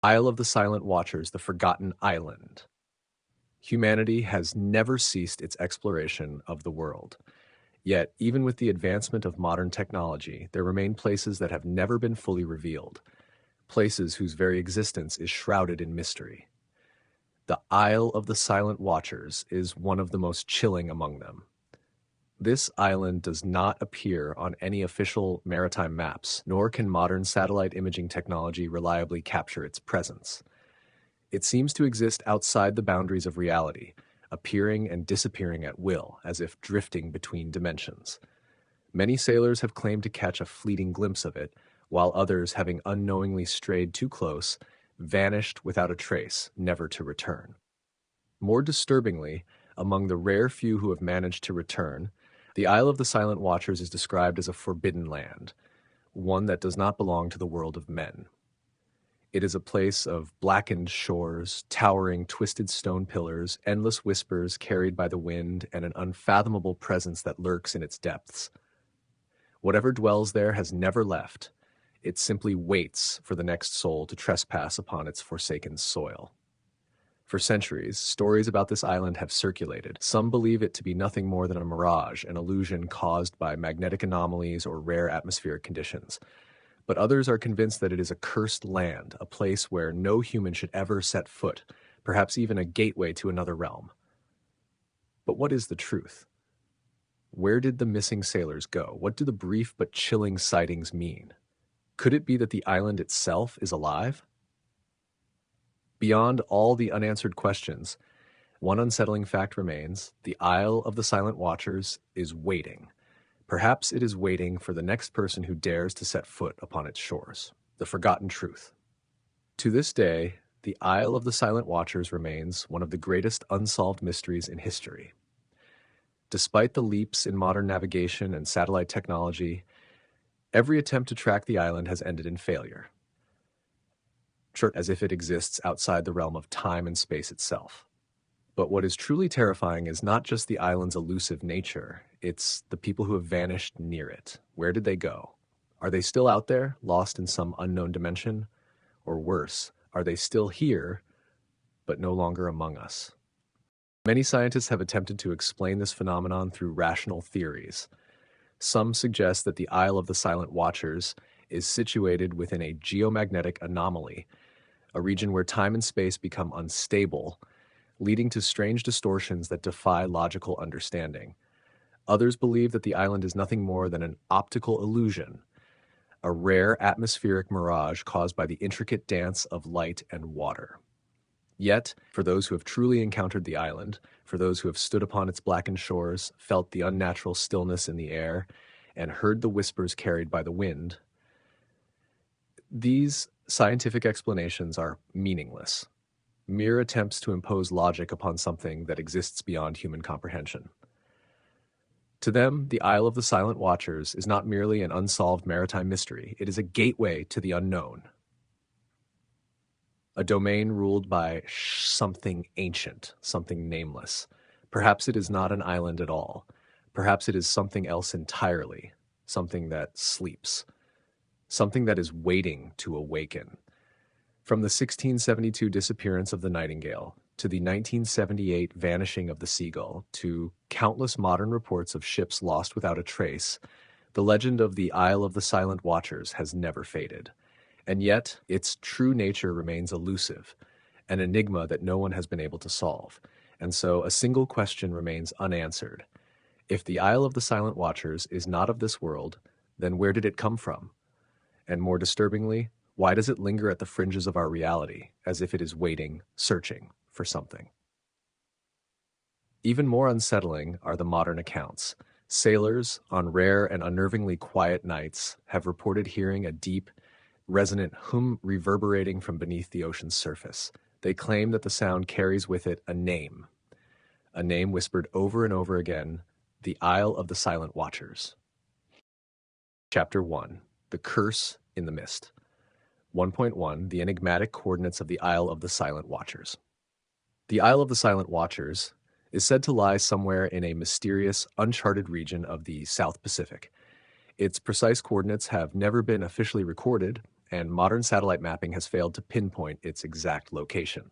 Isle of the Silent Watchers, the Forgotten Island. Humanity has never ceased its exploration of the world. Yet, even with the advancement of modern technology, there remain places that have never been fully revealed, places whose very existence is shrouded in mystery. The Isle of the Silent Watchers is one of the most chilling among them. This island does not appear on any official maritime maps, nor can modern satellite imaging technology reliably capture its presence. It seems to exist outside the boundaries of reality, appearing and disappearing at will, as if drifting between dimensions. Many sailors have claimed to catch a fleeting glimpse of it, while others, having unknowingly strayed too close, vanished without a trace, never to return. More disturbingly, among the rare few who have managed to return, the Isle of the Silent Watchers is described as a forbidden land, one that does not belong to the world of men. It is a place of blackened shores, towering twisted stone pillars, endless whispers carried by the wind, and an unfathomable presence that lurks in its depths. Whatever dwells there has never left. It simply waits for the next soul to trespass upon its forsaken soil. For centuries, stories about this island have circulated. Some believe it to be nothing more than a mirage, an illusion caused by magnetic anomalies or rare atmospheric conditions. But others are convinced that it is a cursed land, a place where no human should ever set foot, perhaps even a gateway to another realm. But what is the truth? Where did the missing sailors go? What do the brief but chilling sightings mean? Could it be that the island itself is alive? Beyond all the unanswered questions, one unsettling fact remains: the Isle of the Silent Watchers is waiting. Perhaps it is waiting for the next person who dares to set foot upon its shores. The forgotten truth. To this day, the Isle of the Silent Watchers remains one of the greatest unsolved mysteries in history. Despite the leaps in modern navigation and satellite technology, every attempt to track the island has ended in failure, as if it exists outside the realm of time and space itself. But what is truly terrifying is not just the island's elusive nature, it's the people who have vanished near it. Where did they go? Are they still out there, lost in some unknown dimension? Or worse, are they still here, but no longer among us? Many scientists have attempted to explain this phenomenon through rational theories. Some suggest that the Isle of the Silent Watchers is situated within a geomagnetic anomaly, a region where time and space become unstable, leading to strange distortions that defy logical understanding. Others believe that the island is nothing more than an optical illusion, a rare atmospheric mirage caused by the intricate dance of light and water. Yet, for those who have truly encountered the island, for those who have stood upon its blackened shores, felt the unnatural stillness in the air, and heard the whispers carried by the wind, these scientific explanations are meaningless, mere attempts to impose logic upon something that exists beyond human comprehension. To them, the Isle of the Silent Watchers is not merely an unsolved maritime mystery, it is a gateway to the unknown. A domain ruled by something ancient, something nameless. Perhaps it is not an island at all. Perhaps it is something else entirely, something that sleeps, something that is waiting to awaken. From the 1672 disappearance of the nightingale, to the 1978 vanishing of the seagull, to countless modern reports of ships lost without a trace, the legend of the Isle of the Silent Watchers has never faded. And yet, its true nature remains elusive, an enigma that no one has been able to solve. And so a single question remains unanswered. If the Isle of the Silent Watchers is not of this world, then where did it come from? And more disturbingly, why does it linger at the fringes of our reality, as if it is waiting, searching for something? Even more unsettling are the modern accounts. Sailors, on rare and unnervingly quiet nights, have reported hearing a deep, resonant hum reverberating from beneath the ocean's surface. They claim that the sound carries with it a name whispered over and over again: the Isle of the Silent Watchers. Chapter 1. The Curse in the Mist. 1.1. The enigmatic coordinates of the Isle of the Silent Watchers. The Isle of the Silent Watchers is said to lie somewhere in a mysterious, uncharted region of the South Pacific. Its precise coordinates have never been officially recorded, and modern satellite mapping has failed to pinpoint its exact location.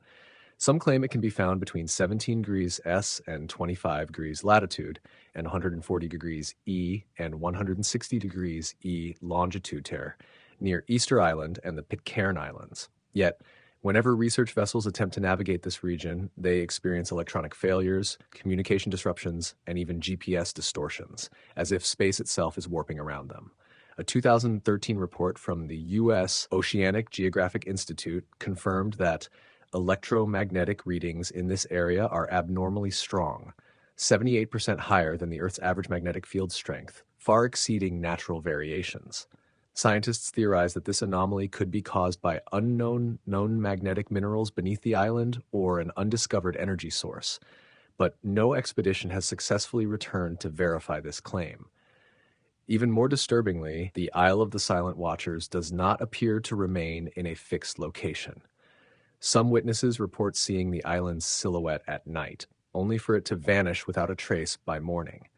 Some claim it can be found between 17 degrees S and 25 degrees latitude and 140 degrees E and 160 degrees E longitude terre near Easter Island and the Pitcairn Islands. Yet, whenever research vessels attempt to navigate this region, they experience electronic failures, communication disruptions, and even GPS distortions, as if space itself is warping around them. A 2013 report from the U.S. Oceanic Geographic Institute confirmed that electromagnetic readings in this area are abnormally strong, 78% higher than the Earth's average magnetic field strength, far exceeding natural variations. Scientists theorize that this anomaly could be caused by unknown known magnetic minerals beneath the island or an undiscovered energy source, but no expedition has successfully returned to verify this claim. Even more disturbingly, the Isle of the Silent Watchers does not appear to remain in a fixed location. Some witnesses report seeing the island's silhouette at night, only for it to vanish without a trace by morning.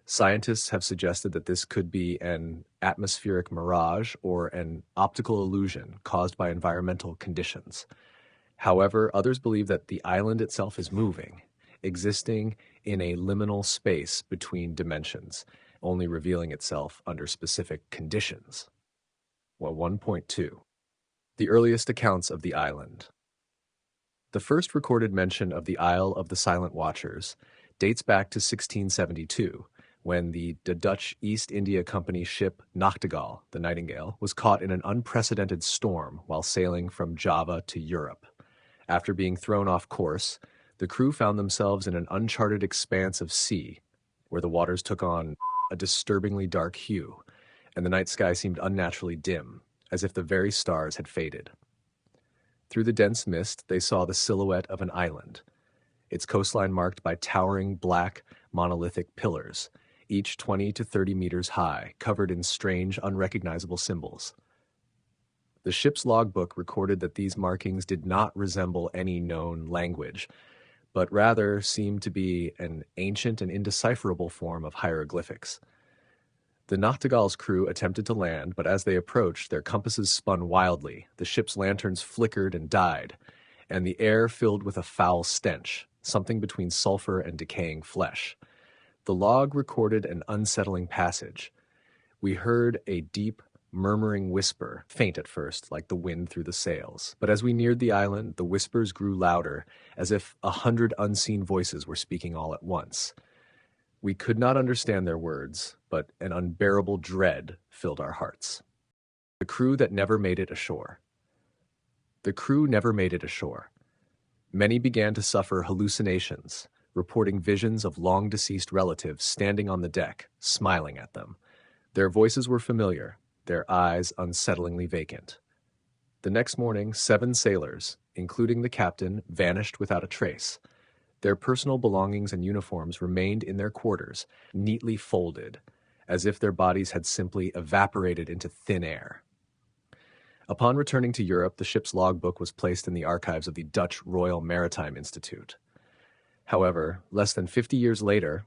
Scientists have suggested that this could be an atmospheric mirage or an optical illusion caused by environmental conditions. However, others believe that the island itself is moving, existing in a liminal space between dimensions, only revealing itself under specific conditions. 1.2. The earliest accounts of the island. The first recorded mention of the Isle of the Silent Watchers dates back to 1672, when the Dutch East India Company ship Nachtegaal, the Nightingale, was caught in an unprecedented storm while sailing from Java to Europe. After being thrown off course, the crew found themselves in an uncharted expanse of sea, where the waters took on a disturbingly dark hue, and the night sky seemed unnaturally dim, as if the very stars had faded. Through the dense mist, they saw the silhouette of an island, its coastline marked by towering black, monolithic pillars, each 20 to 30 meters high, covered in strange, unrecognizable symbols. The ship's logbook recorded that these markings did not resemble any known language, but rather seemed to be an ancient and indecipherable form of hieroglyphics. The Nachtigall's crew attempted to land, but as they approached, their compasses spun wildly, the ship's lanterns flickered and died, and the air filled with a foul stench, something between sulfur and decaying flesh. The log recorded an unsettling passage. We heard a deep, murmuring whisper, faint at first, like the wind through the sails. But as we neared the island, the whispers grew louder, as if 100 unseen voices were speaking all at once. We could not understand their words, but an unbearable dread filled our hearts. The crew that never made it ashore. The crew never made it ashore. Many began to suffer hallucinations, reporting visions of long-deceased relatives standing on the deck, smiling at them. Their voices were familiar, their eyes unsettlingly vacant. The next morning, 7 sailors, including the captain, vanished without a trace. Their personal belongings and uniforms remained in their quarters, neatly folded, as if their bodies had simply evaporated into thin air. Upon returning to Europe, the ship's logbook was placed in the archives of the Dutch Royal Maritime Institute. However, less than 50 years later,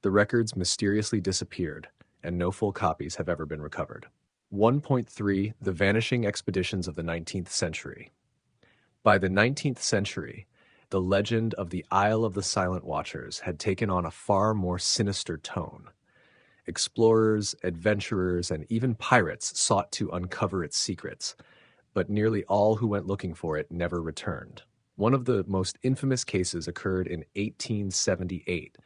the records mysteriously disappeared, and no full copies have ever been recovered. 1.3. The Vanishing Expeditions of the 19th Century. By the 19th century, the legend of the Isle of the Silent Watchers had taken on a far more sinister tone. Explorers, adventurers, and even pirates sought to uncover its secrets, but nearly all who went looking for it never returned. One of the most infamous cases occurred in 1878,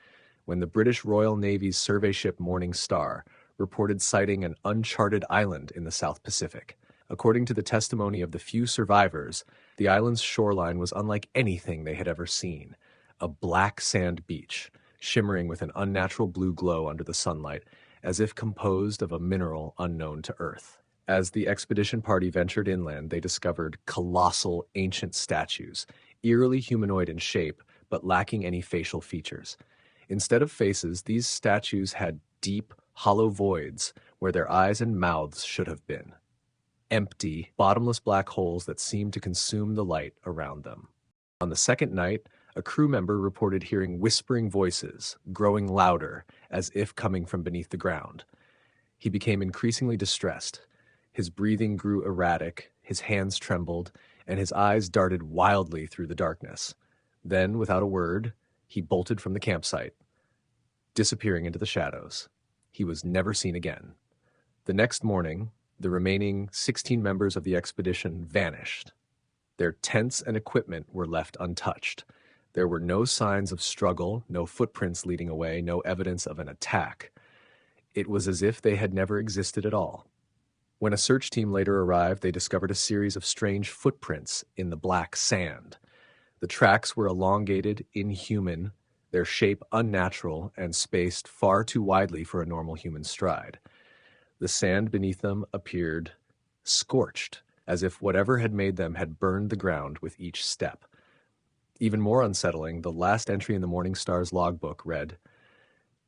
when the British Royal Navy's survey ship Morning Star reported sighting an uncharted island in the South Pacific. According to the testimony of the few survivors, the island's shoreline was unlike anything they had ever seen. A black sand beach, shimmering with an unnatural blue glow under the sunlight, as if composed of a mineral unknown to Earth. As the expedition party ventured inland, they discovered colossal ancient statues, eerily humanoid in shape, but lacking any facial features. Instead of faces, these statues had deep, hollow voids where their eyes and mouths should have been. Empty, bottomless black holes that seemed to consume the light around them. On the second night, a crew member reported hearing whispering voices, growing louder, as if coming from beneath the ground. He became increasingly distressed. His breathing grew erratic, his hands trembled, and his eyes darted wildly through the darkness. Then, without a word, he bolted from the campsite, disappearing into the shadows. He was never seen again. The next morning, the remaining 16 members of the expedition vanished. Their tents and equipment were left untouched. There were no signs of struggle, no footprints leading away, no evidence of an attack. It was as if they had never existed at all. When a search team later arrived, they discovered a series of strange footprints in the black sand. The tracks were elongated, inhuman, their shape unnatural, and spaced far too widely for a normal human stride. The sand beneath them appeared scorched, as if whatever had made them had burned the ground with each step. Even more unsettling, the last entry in the Morning Star's logbook read,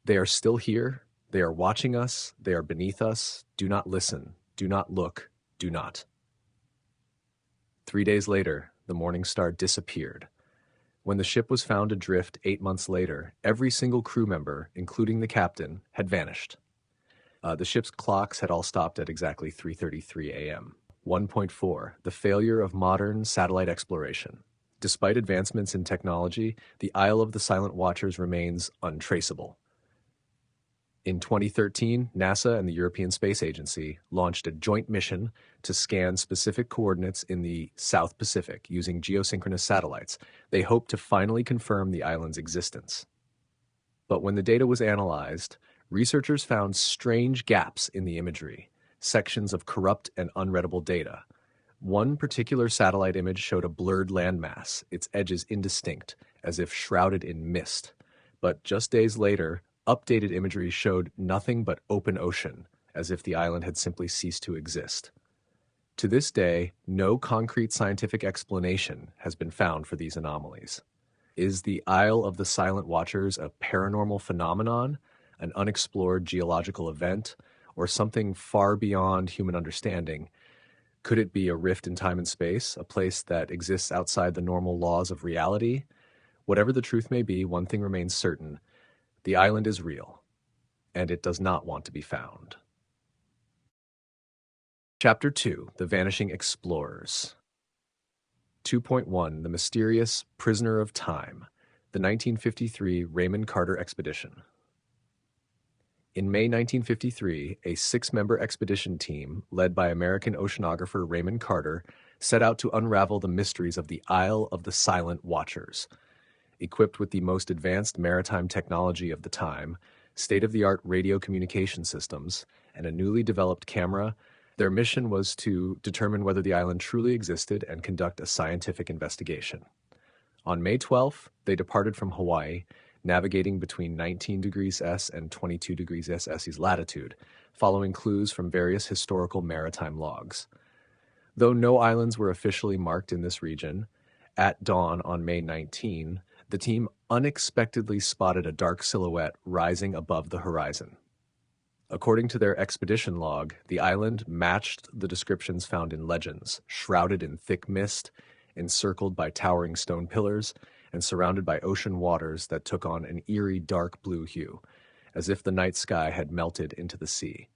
"They are still here. They are watching us. They are beneath us. Do not listen. Do not look. Do not." 3 days later, the Morning Star disappeared. When the ship was found adrift 8 months later, every single crew member, including the captain, had vanished. The ship's clocks had all stopped at exactly 3:33 a.m. 1.4. The failure of modern satellite exploration. Despite advancements in technology, the Isle of the Silent Watchers remains untraceable. In 2013, NASA and the European Space Agency launched a joint mission to scan specific coordinates in the South Pacific using geosynchronous satellites. They hoped to finally confirm the island's existence. But when the data was analyzed, researchers found strange gaps in the imagery, sections of corrupt and unreadable data. One particular satellite image showed a blurred landmass, its edges indistinct, as if shrouded in mist. But just days later, updated imagery showed nothing but open ocean, as if the island had simply ceased to exist. To this day, no concrete scientific explanation has been found for these anomalies. Is the Isle of the Silent Watchers a paranormal phenomenon, an unexplored geological event, or something far beyond human understanding? Could it be a rift in time and space, a place that exists outside the normal laws of reality? Whatever the truth may be, one thing remains certain. The island is real, and it does not want to be found. Chapter 2. The Vanishing Explorers. 2.1. The Mysterious Prisoner of Time. The 1953 Raymond Carter Expedition. In May 1953, a 6-member expedition team, led by American oceanographer Raymond Carter, set out to unravel the mysteries of the Isle of the Silent Watchers. Equipped with the most advanced maritime technology of the time, state-of-the-art radio communication systems, and a newly developed camera, their mission was to determine whether the island truly existed and conduct a scientific investigation. On May 12th, they departed from Hawaii, navigating between 19 degrees S and 22 degrees S SE's latitude, following clues from various historical maritime logs. Though no islands were officially marked in this region, at dawn on May 19, the team unexpectedly spotted a dark silhouette rising above the horizon. According to their expedition log, the island matched the descriptions found in legends, shrouded in thick mist, encircled by towering stone pillars, and surrounded by ocean waters that took on an eerie dark blue hue, as if the night sky had melted into the sea.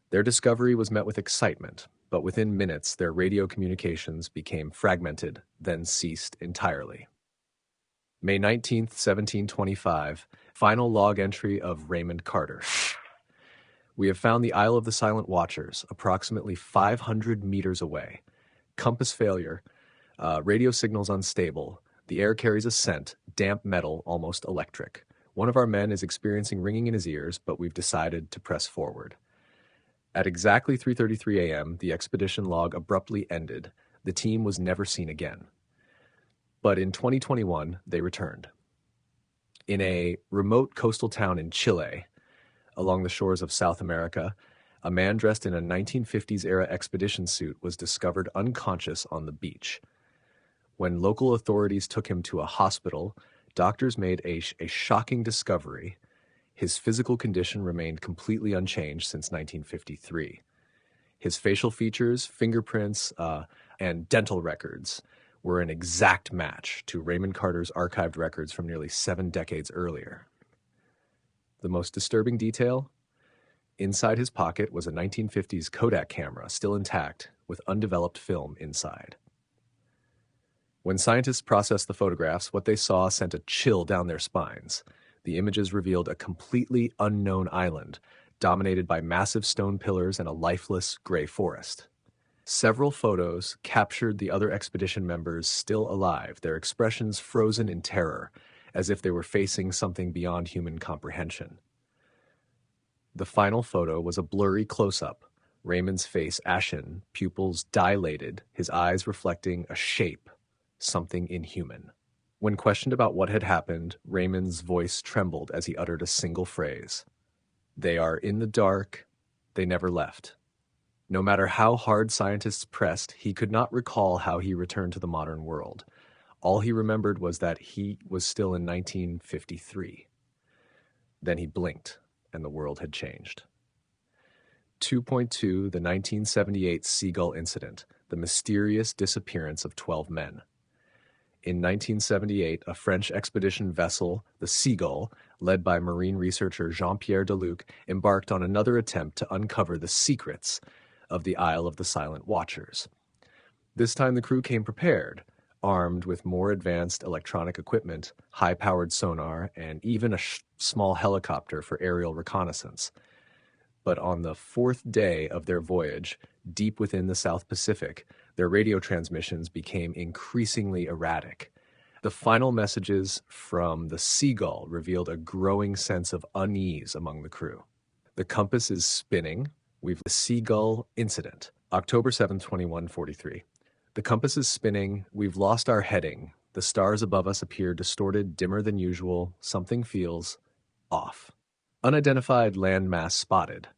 Their discovery was met with excitement, but within minutes their radio communications became fragmented, then ceased entirely. May 19th, 1725, final log entry of Raymond Carter. We have found the Isle of the Silent Watchers, approximately 500 meters away. Compass failure, radio signals unstable. The air carries a scent, damp metal, almost electric. One of our men is experiencing ringing in his ears, but we've decided to press forward. At exactly 3:33 a.m., the expedition log abruptly ended. The team was never seen again. But in 2021, they returned. In a remote coastal town in Chile, along the shores of South America, a man dressed in a 1950s-era expedition suit was discovered unconscious on the beach. When local authorities took him to a hospital, doctors made a shocking discovery. His physical condition remained completely unchanged since 1953. His facial features, fingerprints, and dental records were an exact match to Raymond Carter's archived records from nearly 7 decades earlier. The most disturbing detail? Inside his pocket was a 1950s Kodak camera, still intact, with undeveloped film inside. When scientists processed the photographs, what they saw sent a chill down their spines. The images revealed a completely unknown island, dominated by massive stone pillars and a lifeless gray forest. Several photos captured the other expedition members still alive, their expressions frozen in terror, as if they were facing something beyond human comprehension. The final photo was a blurry close-up, Raymond's face ashen, pupils dilated, his eyes reflecting a shape, something inhuman. When questioned about what had happened, Raymond's voice trembled as he uttered a single phrase. "They are in the dark. They never left." No matter how hard scientists pressed, he could not recall how he returned to the modern world. All he remembered was that he was still in 1953. Then he blinked, and the world had changed. 2.2 The 1978 Seagull Incident, the mysterious disappearance of 12 men. In 1978, a French expedition vessel, the Seagull, led by marine researcher Jean-Pierre Deluc, embarked on another attempt to uncover the secrets of the Isle of the Silent Watchers. This time the crew came prepared, armed with more advanced electronic equipment, high-powered sonar, and even a small helicopter for aerial reconnaissance. But on the fourth day of their voyage, deep within the South Pacific, their radio transmissions became increasingly erratic. The final messages from the Seagull revealed a growing sense of unease among the crew. "The compass is spinning. We've the Seagull Incident, October 7, 2143. The compass is spinning. We've lost our heading. The stars above us appear distorted, dimmer than usual. Something feels off. Unidentified landmass spotted.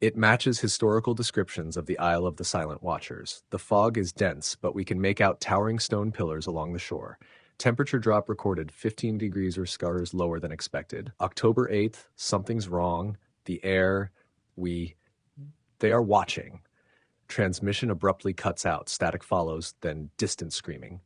It matches historical descriptions of the Isle of the Silent Watchers. The fog is dense, but we can make out towering stone pillars along the shore. Temperature drop recorded 15 degrees or scars lower than expected. October 8th, something's wrong. The air, they are watching. Transmission abruptly cuts out. Static follows, then distant screaming.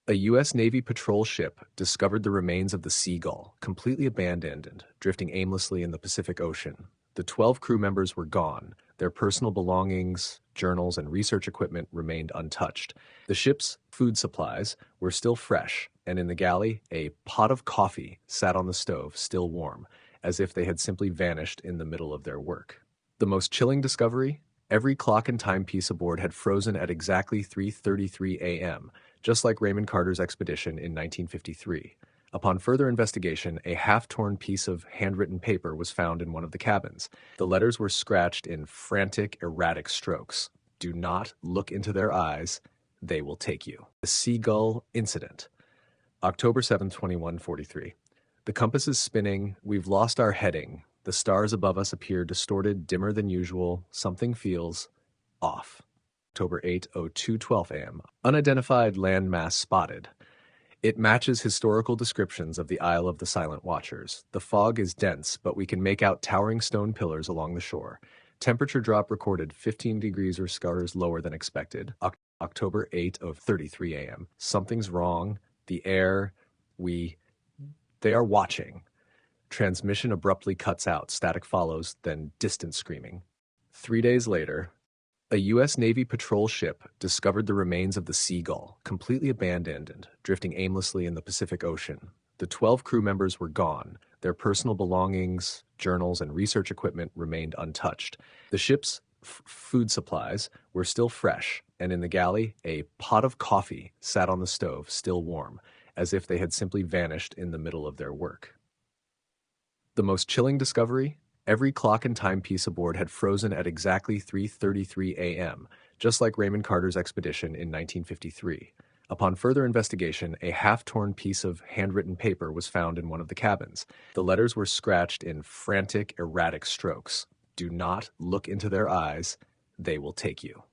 A U.S. Navy patrol ship discovered the remains of the Seagull, completely abandoned and drifting aimlessly in the Pacific Ocean. The 12 crew members were gone. Their personal belongings, journals, and research equipment remained untouched. The ship's food supplies were still fresh, and in the galley, a pot of coffee sat on the stove, still warm, as if they had simply vanished in the middle of their work. The most chilling discovery? Every clock and timepiece aboard had frozen at exactly 3:33 a.m., just like Raymond Carter's expedition in 1953. Upon further investigation, a half-torn piece of handwritten paper was found in one of the cabins. The letters were scratched in frantic, erratic strokes. "Do not look into their eyes. They will take you." The Seagull Incident, October 7, 2143. The compass is spinning. We've lost our heading. The stars above us appear distorted, dimmer than usual. Something feels off. October 8, 02:12 a.m. Unidentified landmass spotted. It matches historical descriptions of the Isle of the Silent Watchers. The fog is dense, but we can make out towering stone pillars along the shore. Temperature drop recorded 15 degrees or scars lower than expected. October 8 of 33 a.m. Something's wrong. The air, they are watching. Transmission abruptly cuts out. Static follows, then distant screaming. 3 days later, a U.S. Navy patrol ship discovered the remains of the Seagull, completely abandoned and drifting aimlessly in the Pacific Ocean. The 12 crew members were gone. Their personal belongings, journals, and research equipment remained untouched. The ship's food supplies were still fresh, and in the galley, a pot of coffee sat on the stove, still warm, as if they had simply vanished in the middle of their work. The most chilling discovery? Every clock and timepiece aboard had frozen at exactly 3:33 a.m., just like Raymond Carter's expedition in 1953. Upon further investigation, a half-torn piece of handwritten paper was found in one of the cabins. The letters were scratched in frantic, erratic strokes. "Do not look into their eyes. They will take you."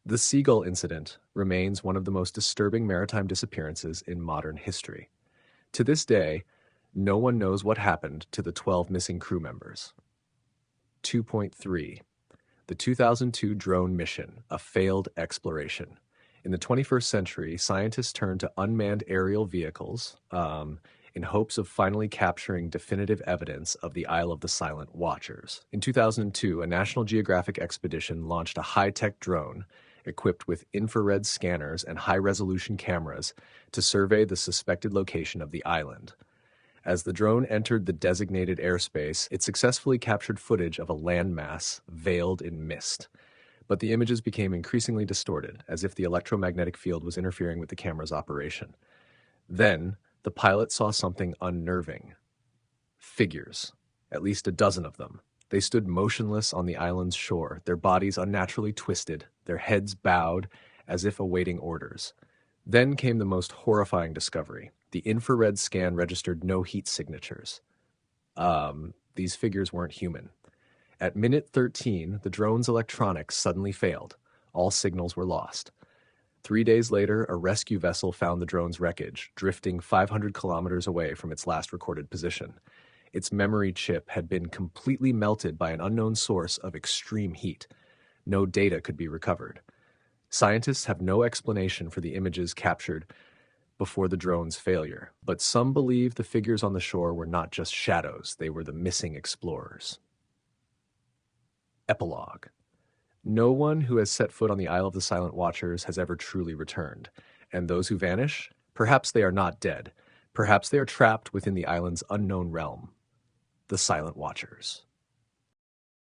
The Seagull Incident remains one of the most disturbing maritime disappearances in modern history. To this day, no one knows what happened to the 12 missing crew members. 2.3 The 2002 drone mission, a failed exploration. In the 21st century, scientists turned to unmanned aerial vehicles in hopes of finally capturing definitive evidence of the Isle of the Silent Watchers. In 2002, a National Geographic expedition launched a high-tech drone equipped with infrared scanners and high-resolution cameras to survey the suspected location of the island. As the drone entered the designated airspace, it successfully captured footage of a landmass veiled in mist. But the images became increasingly distorted, as if the electromagnetic field was interfering with the camera's operation. Then, the pilot saw something unnerving. Figures, at least a dozen of them. They stood motionless on the island's shore, their bodies unnaturally twisted, their heads bowed, as if awaiting orders. Then came the most horrifying discovery. The infrared scan registered no heat signatures. These figures weren't human. At minute 13, the drone's electronics suddenly failed. All signals were lost. 3 days later, a rescue vessel found the drone's wreckage, drifting 500 kilometers away from its last recorded position. Its memory chip had been completely melted by an unknown source of extreme heat. No data could be recovered. Scientists have no explanation for the images captured before the drone's failure, but some believe the figures on the shore were not just shadows, they were the missing explorers. Epilogue. No one who has set foot on the Isle of the Silent Watchers has ever truly returned, and those who vanish, perhaps they are not dead, perhaps they are trapped within the island's unknown realm. The Silent Watchers.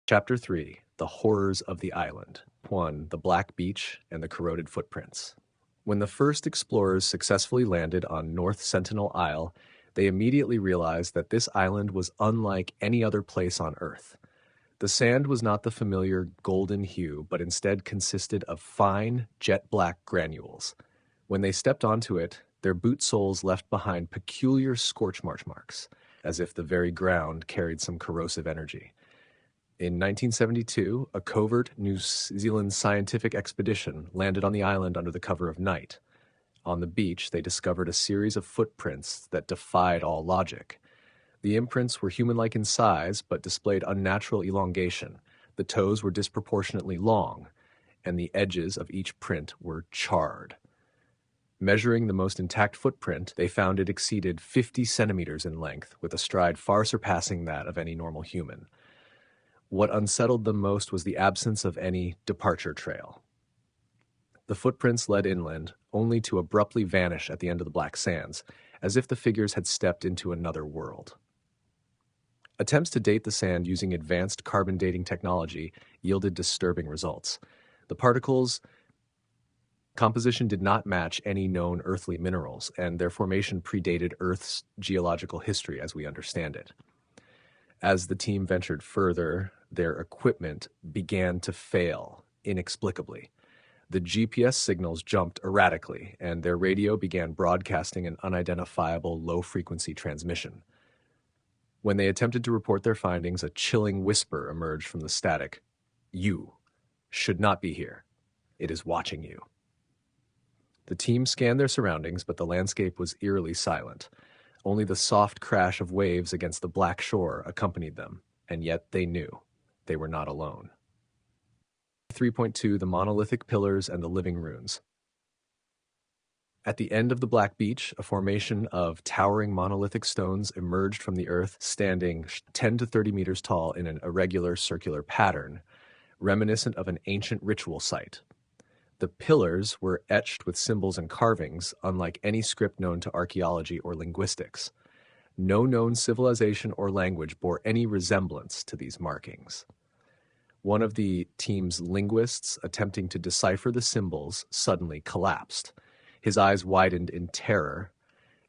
Chapter 3. The Horrors of the Island. 1. The Black Beach and the Corroded Footprints. When the first explorers successfully landed on North Sentinel Isle, they immediately realized that this island was unlike any other place on Earth. The sand was not the familiar golden hue, but instead consisted of fine, jet-black granules. When they stepped onto it, their boot soles left behind peculiar scorch marks, as if the very ground carried some corrosive energy. In 1972, a covert New Zealand scientific expedition landed on the island under the cover of night. On the beach, they discovered a series of footprints that defied all logic. The imprints were human-like in size, but displayed unnatural elongation. The toes were disproportionately long, and the edges of each print were charred. Measuring the most intact footprint, they found it exceeded 50 centimeters in length, with a stride far surpassing that of any normal human. What unsettled them most was the absence of any departure trail. The footprints led inland, only to abruptly vanish at the end of the black sands, as if the figures had stepped into another world. Attempts to date the sand using advanced carbon dating technology yielded disturbing results. The particles' composition did not match any known earthly minerals, and their formation predated Earth's geological history as we understand it. As the team ventured further, their equipment began to fail inexplicably. The GPS signals jumped erratically, and their radio began broadcasting an unidentifiable low-frequency transmission. When they attempted to report their findings, a chilling whisper emerged from the static. "You should not be here. It is watching you." The team scanned their surroundings, but the landscape was eerily silent. Only the soft crash of waves against the black shore accompanied them, and yet they knew they were not alone. 3.2. The Monolithic Pillars and the Living Runes. At the end of the Black Beach, a formation of towering monolithic stones emerged from the earth, standing 10 to 30 meters tall in an irregular circular pattern, reminiscent of an ancient ritual site. The pillars were etched with symbols and carvings, unlike any script known to archaeology or linguistics. No known civilization or language bore any resemblance to these markings. One of the team's linguists, attempting to decipher the symbols, suddenly collapsed. His eyes widened in terror,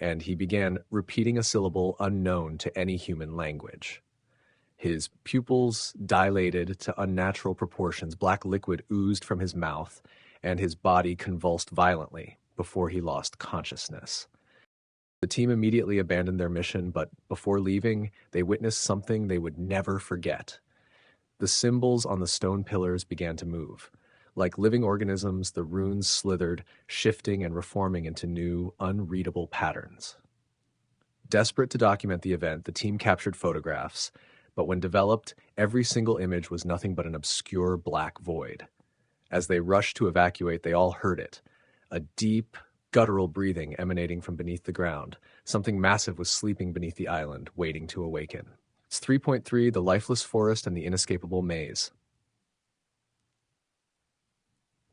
and he began repeating a syllable unknown to any human language. His pupils dilated to unnatural proportions, black liquid oozed from his mouth, and his body convulsed violently before he lost consciousness. The team immediately abandoned their mission, but before leaving, they witnessed something they would never forget. The symbols on the stone pillars began to move. Like living organisms, the runes slithered, shifting and reforming into new, unreadable patterns. Desperate to document the event, the team captured photographs, but when developed, every single image was nothing but an obscure black void. As they rushed to evacuate, they all heard it, a deep, guttural breathing emanating from beneath the ground. Something massive was sleeping beneath the island, waiting to awaken. It's 3.3, The Lifeless Forest and the Inescapable Maze.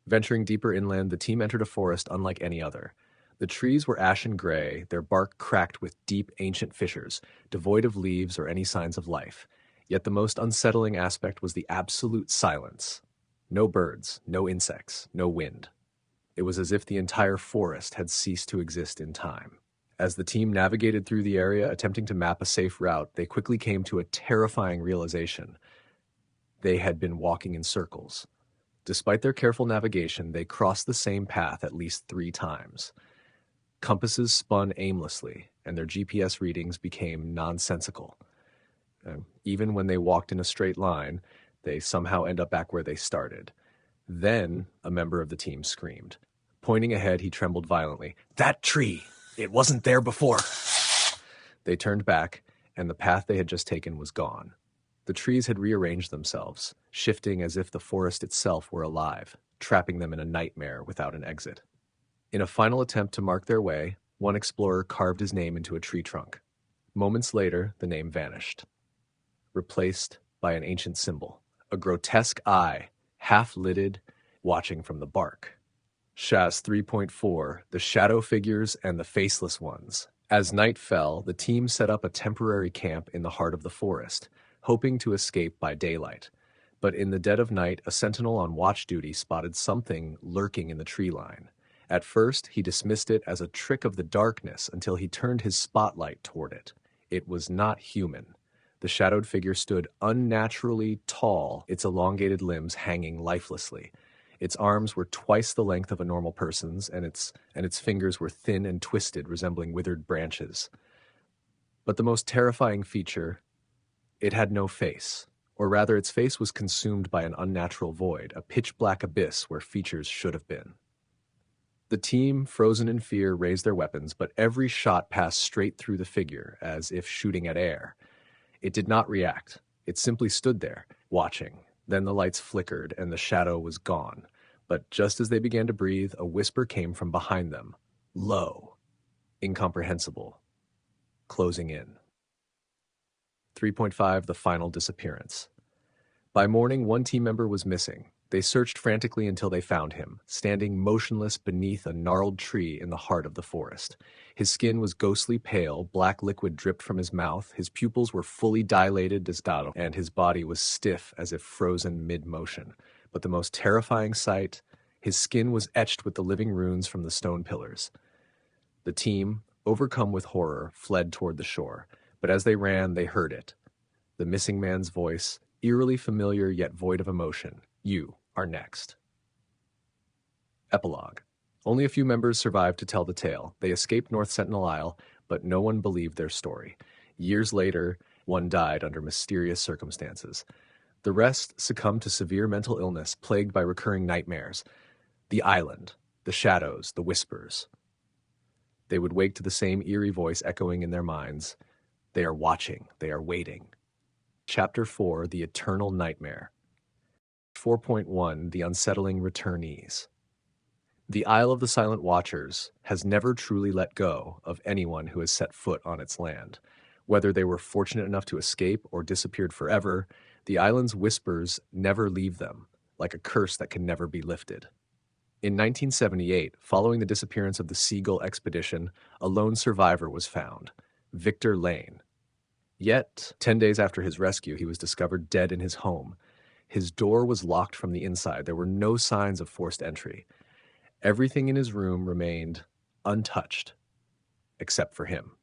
Venturing deeper inland, the team entered a forest unlike any other. The trees were ashen gray, their bark cracked with deep, ancient fissures, devoid of leaves or any signs of life. Yet the most unsettling aspect was the absolute silence. No birds, no insects, no wind. It was as if the entire forest had ceased to exist in time. As the team navigated through the area, attempting to map a safe route, they quickly came to a terrifying realization. They had been walking in circles. Despite their careful navigation, they crossed the same path at least 3 times. Compasses spun aimlessly, and their GPS readings became nonsensical. Even when they walked in a straight line, they somehow end up back where they started. Then a member of the team screamed. Pointing ahead, he trembled violently. "That tree! It wasn't there before!" They turned back, and the path they had just taken was gone. The trees had rearranged themselves, shifting as if the forest itself were alive, trapping them in a nightmare without an exit. In a final attempt to mark their way, one explorer carved his name into a tree trunk. Moments later, the name vanished, replaced by an ancient symbol, a grotesque eye, half-lidded, watching from the bark. Shas 3.4, The Shadow Figures and the Faceless Ones. As night fell, the team set up a temporary camp in the heart of the forest, hoping to escape by daylight. But in the dead of night, a sentinel on watch duty spotted something lurking in the tree line. At first, he dismissed it as a trick of the darkness until he turned his spotlight toward it. It was not human. The shadowed figure stood unnaturally tall, its elongated limbs hanging lifelessly. Its arms were twice the length of a normal person's, and its fingers were thin and twisted, resembling withered branches. But the most terrifying feature, it had no face, or rather its face was consumed by an unnatural void, a pitch-black abyss where features should have been. The team, frozen in fear, raised their weapons, but every shot passed straight through the figure, as if shooting at air. It did not react. It simply stood there, watching. Then the lights flickered, and the shadow was gone. But just as they began to breathe, a whisper came from behind them. Low. Incomprehensible. Closing in. 3.5, The Final Disappearance. By morning, one team member was missing. They searched frantically until they found him, standing motionless beneath a gnarled tree in the heart of the forest. His skin was ghostly pale, black liquid dripped from his mouth, his pupils were fully dilated, and his body was stiff as if frozen mid-motion. But the most terrifying sight, his skin was etched with the living runes from the stone pillars. The team, overcome with horror, fled toward the shore, but as they ran, they heard it. The missing man's voice, eerily familiar yet void of emotion. You are next. Epilogue. Only a few members survived to tell the tale. They escaped North Sentinel Isle, but no one believed their story. Years later, one died under mysterious circumstances. The rest succumbed to severe mental illness, plagued by recurring nightmares. The island, the shadows, the whispers. They would wake to the same eerie voice echoing in their minds. They are watching, they are waiting. Chapter 4, The Eternal Nightmare. 4.1, The Unsettling Returnees. The Isle of the Silent Watchers has never truly let go of anyone who has set foot on its land. Whether they were fortunate enough to escape or disappeared forever, the island's whispers never leave them, like a curse that can never be lifted. In 1978, following the disappearance of the Seagull expedition, a lone survivor was found, Victor Lane. Yet, 10 days after his rescue, he was discovered dead in his home. His door was locked from the inside. There were no signs of forced entry. Everything in his room remained untouched, except for him.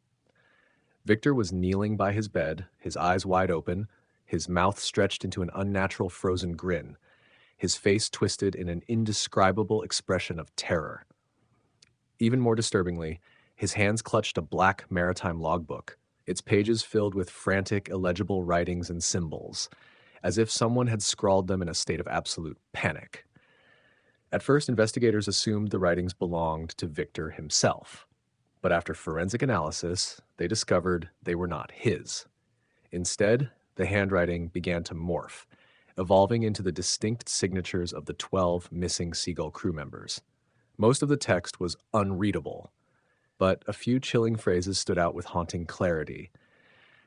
Victor was kneeling by his bed, his eyes wide open, his mouth stretched into an unnatural frozen grin, his face twisted in an indescribable expression of terror. Even more disturbingly, his hands clutched a black maritime logbook, its pages filled with frantic, illegible writings and symbols, as if someone had scrawled them in a state of absolute panic. At first, investigators assumed the writings belonged to Victor himself, but after forensic analysis, they discovered they were not his. Instead, the handwriting began to morph, evolving into the distinct signatures of the 12 missing Seagull crew members. Most of the text was unreadable, but a few chilling phrases stood out with haunting clarity.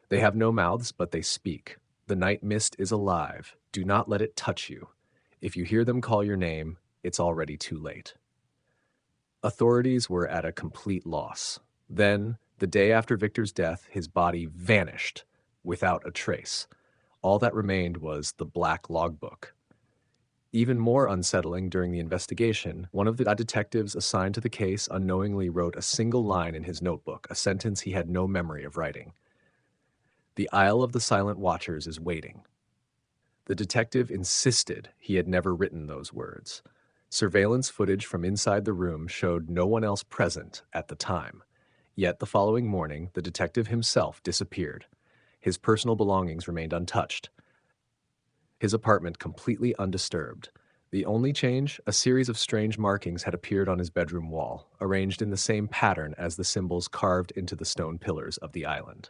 They have no mouths, but they speak. The night mist is alive. Do not let it touch you. If you hear them call your name, it's already too late. Authorities were at a complete loss. Then, the day after Victor's death, his body vanished without a trace. All that remained was the black logbook. Even more unsettling during the investigation, one of the detectives assigned to the case unknowingly wrote a single line in his notebook, a sentence he had no memory of writing. "The Isle of the Silent Watchers is waiting." The detective insisted he had never written those words. Surveillance footage from inside the room showed no one else present at the time. Yet the following morning, the detective himself disappeared. His personal belongings remained untouched, his apartment completely undisturbed. The only change, a series of strange markings had appeared on his bedroom wall, arranged in the same pattern as the symbols carved into the stone pillars of the island.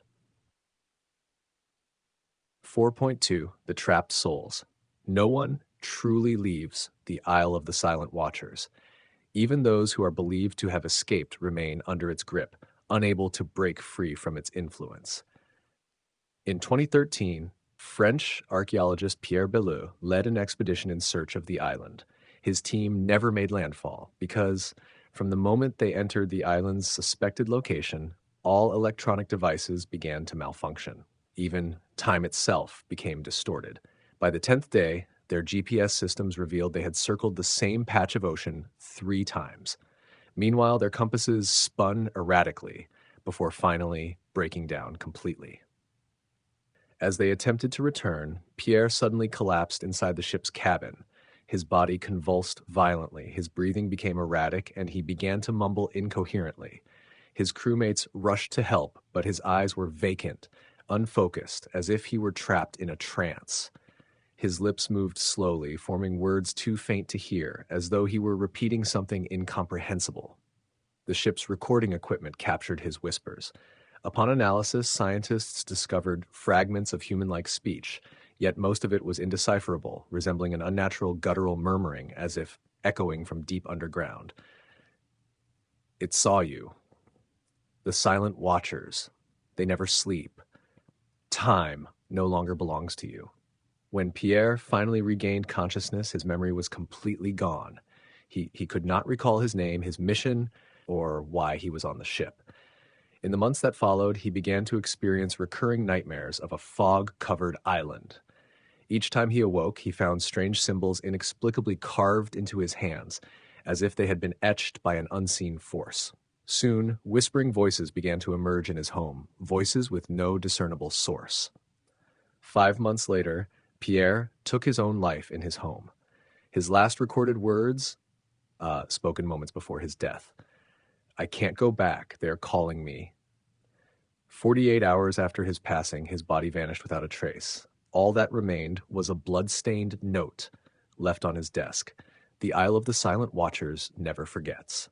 4.2 The Trapped Souls. No one truly leaves the Isle of the Silent Watchers. Even those who are believed to have escaped remain under its grip, unable to break free from its influence. In 2013, French archaeologist Pierre Belleau led an expedition in search of the island. His team never made landfall because, from the moment they entered the island's suspected location, all electronic devices began to malfunction. Even time itself became distorted. By the 10th day, their GPS systems revealed they had circled the same patch of ocean 3 times. Meanwhile, their compasses spun erratically before finally breaking down completely. As they attempted to return, Pierre suddenly collapsed inside the ship's cabin. His body convulsed violently, his breathing became erratic, and he began to mumble incoherently. His crewmates rushed to help, but his eyes were vacant, unfocused, as if he were trapped in a trance. His lips moved slowly, forming words too faint to hear, as though he were repeating something incomprehensible. The ship's recording equipment captured his whispers. Upon analysis, scientists discovered fragments of human-like speech, yet most of it was indecipherable, resembling an unnatural guttural murmuring, as if echoing from deep underground. "It saw you. The silent watchers. They never sleep. Time no longer belongs to you." When Pierre finally regained consciousness, his memory was completely gone. He could not recall his name, his mission, or why he was on the ship. In the months that followed, he began to experience recurring nightmares of a fog-covered island. Each time he awoke, he found strange symbols inexplicably carved into his hands, as if they had been etched by an unseen force. Soon, whispering voices began to emerge in his home, voices with no discernible source. 5 months later, Pierre took his own life in his home. His last recorded words, spoken moments before his death: "I can't go back. They're calling me." 48 hours after his passing, his body vanished without a trace. All that remained was a blood-stained note left on his desk. The Isle of the Silent Watchers never forgets.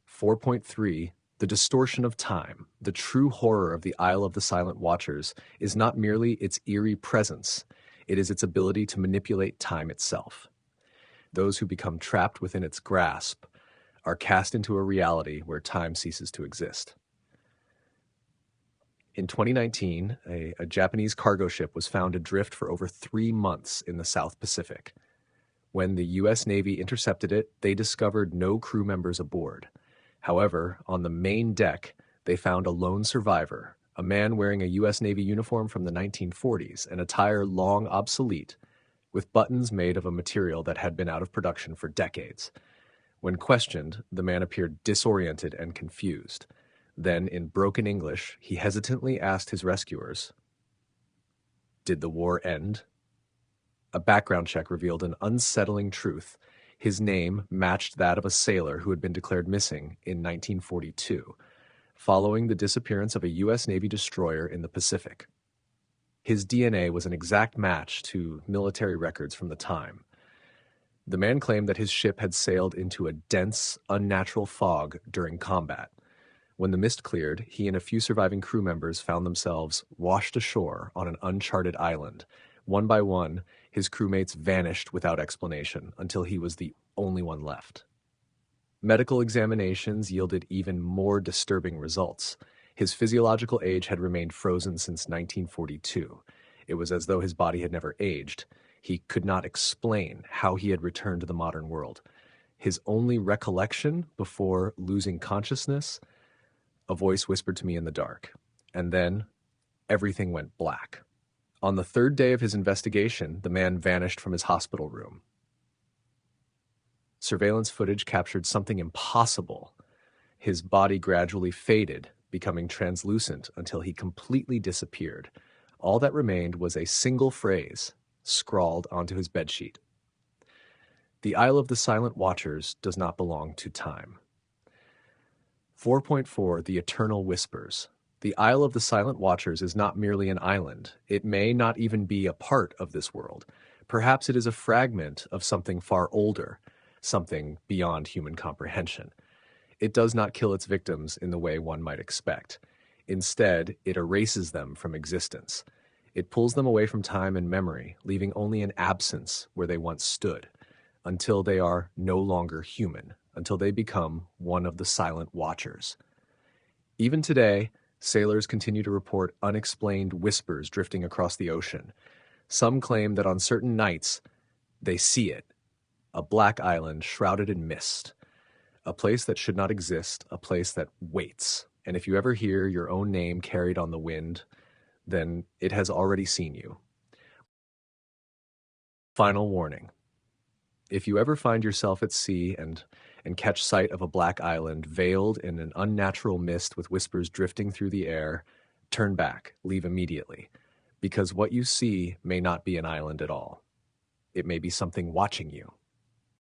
4.3 The Distortion of Time. The true horror of the Isle of the Silent Watchers is not merely its eerie presence, it is its ability to manipulate time itself. Those who become trapped within its grasp are cast into a reality where time ceases to exist. In 2019, a Japanese cargo ship was found adrift for over 3 months in the South Pacific. When the U.S. Navy intercepted it, they discovered no crew members aboard. However, on the main deck, they found a lone survivor, a man wearing a U.S. Navy uniform from the 1940s, an attire long obsolete, with buttons made of a material that had been out of production for decades. When questioned, the man appeared disoriented and confused. Then, in broken English, he hesitantly asked his rescuers, "Did the war end?" A background check revealed an unsettling truth. His name matched that of a sailor who had been declared missing in 1942, following the disappearance of a U.S. Navy destroyer in the Pacific. His DNA was an exact match to military records from the time. The man claimed that his ship had sailed into a dense, unnatural fog during combat. When the mist cleared, he and a few surviving crew members found themselves washed ashore on an uncharted island. One by one, his crewmates vanished without explanation until he was the only one left. Medical examinations yielded even more disturbing results. His physiological age had remained frozen since 1942. It was as though his body had never aged. He could not explain how he had returned to the modern world. His only recollection before losing consciousness, a voice whispered to me in the dark. And then everything went black. On the third day of his investigation, the man vanished from his hospital room. Surveillance footage captured something impossible. His body gradually faded, becoming translucent until he completely disappeared. All that remained was a single phrase scrawled onto his bedsheet. The Isle of the Silent Watchers does not belong to time. 4.4 The Eternal Whispers. The Isle of the Silent Watchers is not merely an island. It may not even be a part of this world. Perhaps it is a fragment of something far older, something beyond human comprehension. It does not kill its victims in the way one might expect. Instead, it erases them from existence. It pulls them away from time and memory, leaving only an absence where they once stood, until they are no longer human, until they become one of the Silent Watchers. Even today, sailors continue to report unexplained whispers drifting across the ocean. Some claim that on certain nights, they see it, a black island shrouded in mist, a place that should not exist, a place that waits. And if you ever hear your own name carried on the wind, then it has already seen you. Final warning. If you ever find yourself at sea and catch sight of a black island veiled in an unnatural mist with whispers drifting through the air, turn back, leave immediately, because what you see may not be an island at all. It may be something watching you.